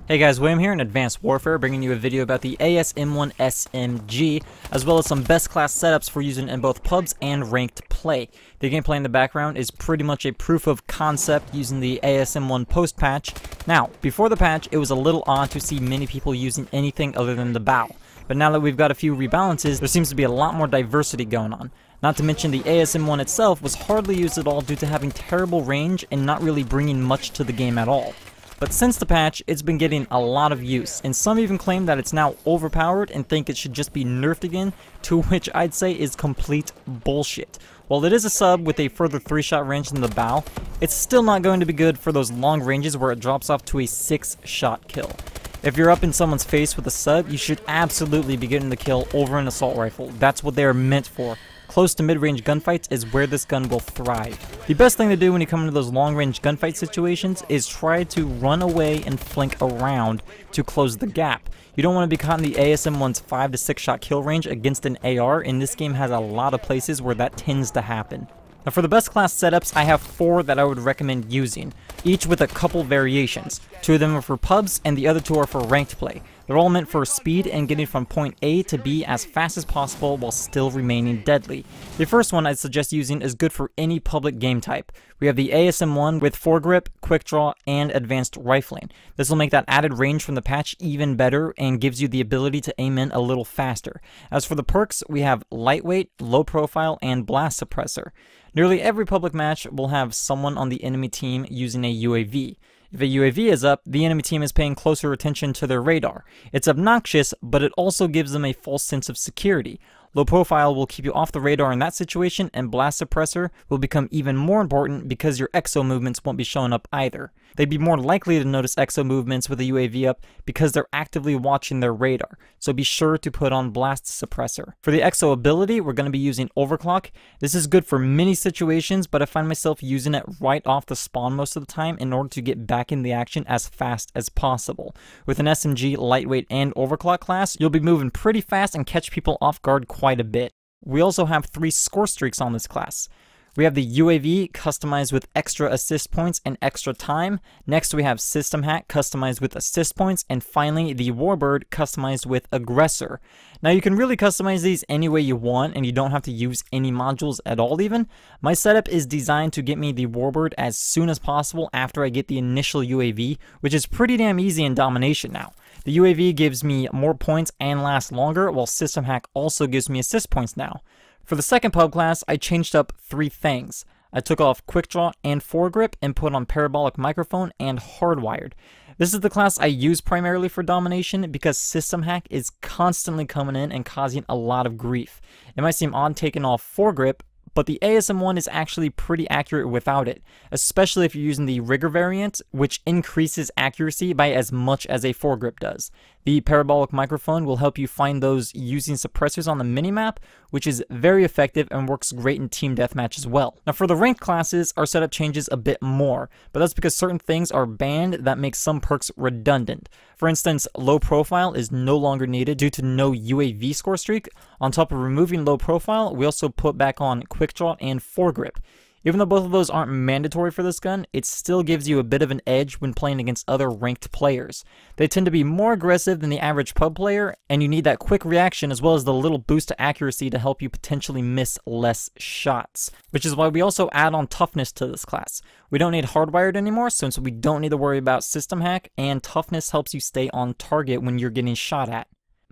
Hey guys, William here in Advanced Warfare, bringing you a video about the ASM1 SMG, as well as some best class setups for using in both pubs and ranked play. The gameplay in the background is pretty much a proof of concept using the ASM1 post patch. Now, before the patch, it was a little odd to see many people using anything other than the bow. But now that we've got a few rebalances, there seems to be a lot more diversity going on. Not to mention the ASM1 itself was hardly used at all due to having terrible range and not really bringing much to the game at all. But since the patch, it's been getting a lot of use, and some even claim that it's now overpowered and think it should just be nerfed again, to which I'd say is complete bullshit. While it is a sub with a further 3-shot range than the bow, it's still not going to be good for those long ranges where it drops off to a 6-shot kill. If you're up in someone's face with a sub, you should absolutely be getting the kill over an assault rifle. That's what they're meant for. Close to mid-range gunfights is where this gun will thrive. The best thing to do when you come into those long-range gunfight situations is try to run away and flank around to close the gap. You don't want to be caught in the ASM1's 5 to 6 shot kill range against an AR, and this game has a lot of places where that tends to happen. Now for the best class setups, I have 4 that I would recommend using, each with a couple variations. 2 of them are for pubs and the other 2 are for ranked play. They're all meant for speed and getting from point A to B as fast as possible while still remaining deadly. The first one I'd suggest using is good for any public game type. We have the ASM1 with foregrip, quick draw, and advanced rifling. This will make that added range from the patch even better and gives you the ability to aim in a little faster. As for the perks, we have lightweight, low profile, and blast suppressor. Nearly every public match will have someone on the enemy team using a UAV. If a UAV is up, the enemy team is paying closer attention to their radar. It's obnoxious, but it also gives them a false sense of security. Low profile will keep you off the radar in that situation, and blast suppressor will become even more important because your exo movements won't be showing up either. They'd be more likely to notice exo movements with a UAV up because they're actively watching their radar, so be sure to put on blast suppressor. For the exo ability, we're going to be using overclock. This is good for many situations, but I find myself using it right off the spawn most of the time in order to get back in the action as fast as possible. With an SMG, lightweight, and overclock class, you'll be moving pretty fast and catch people off guard quite a bit. We also have 3 score streaks on this class. We have the UAV customized with extra assist points and extra time. Next we have System Hack customized with assist points, and finally the Warbird customized with aggressor. Now you can really customize these any way you want and you don't have to use any modules at all even. My setup is designed to get me the Warbird as soon as possible after I get the initial UAV, which is pretty damn easy in domination now. The UAV gives me more points and lasts longer, while System Hack also gives me assist points now. For the second pub class, I changed up 3 things. I took off quick draw and foregrip and put on parabolic microphone and hardwired. This is the class I use primarily for domination because System Hack is constantly coming in and causing a lot of grief. It might seem odd taking off foregrip, but the ASM1 is actually pretty accurate without it, especially if you're using the rigger variant, which increases accuracy by as much as a foregrip does. The parabolic microphone will help you find those using suppressors on the minimap, which is very effective and works great in team deathmatch as well. Now for the ranked classes, our setup changes a bit more, but that's because certain things are banned that make some perks redundant. For instance, low profile is no longer needed due to no UAV score streak. On top of removing low profile, we also put back on quick draw and foregrip. Even though both of those aren't mandatory for this gun, it still gives you a bit of an edge when playing against other ranked players. They tend to be more aggressive than the average pub player, and you need that quick reaction as well as the little boost to accuracy to help you potentially miss less shots. Which is why we also add on toughness to this class. We don't need hardwired anymore since we don't need to worry about System Hack, and toughness helps you stay on target when you're getting shot at.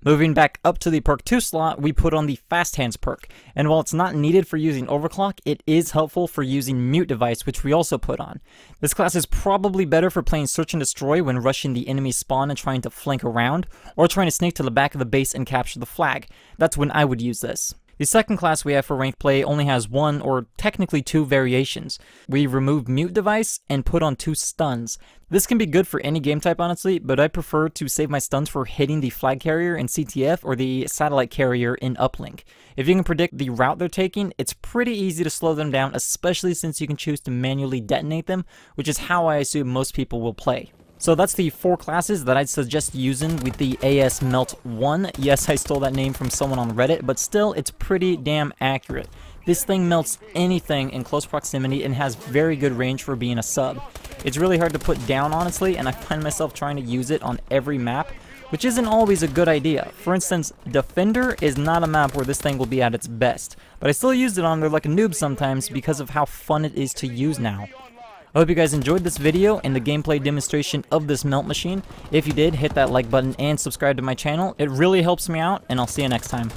Moving back up to the perk 2 slot, we put on the Fast Hands perk, and while it's not needed for using overclock, it is helpful for using mute device, which we also put on. This class is probably better for playing search and destroy when rushing the enemy spawn and trying to flank around, or trying to sneak to the back of the base and capture the flag. That's when I would use this. The second class we have for ranked play only has 1 or technically 2 variations. We remove mute device and put on 2 stuns. This can be good for any game type honestly, but I prefer to save my stuns for hitting the flag carrier in CTF or the satellite carrier in uplink. If you can predict the route they're taking, it's pretty easy to slow them down, especially since you can choose to manually detonate them, which is how I assume most people will play. So that's the 4 classes that I'd suggest using with the ASMelt1. Yes, I stole that name from someone on Reddit, but still, it's pretty damn accurate. This thing melts anything in close proximity and has very good range for being a sub. It's really hard to put down, honestly, and I find myself trying to use it on every map, which isn't always a good idea. For instance, Defender is not a map where this thing will be at its best, but I still use it on there like a noob sometimes because of how fun it is to use now. I hope you guys enjoyed this video and the gameplay demonstration of this melt machine. If you did, hit that like button and subscribe to my channel. It really helps me out, and I'll see you next time.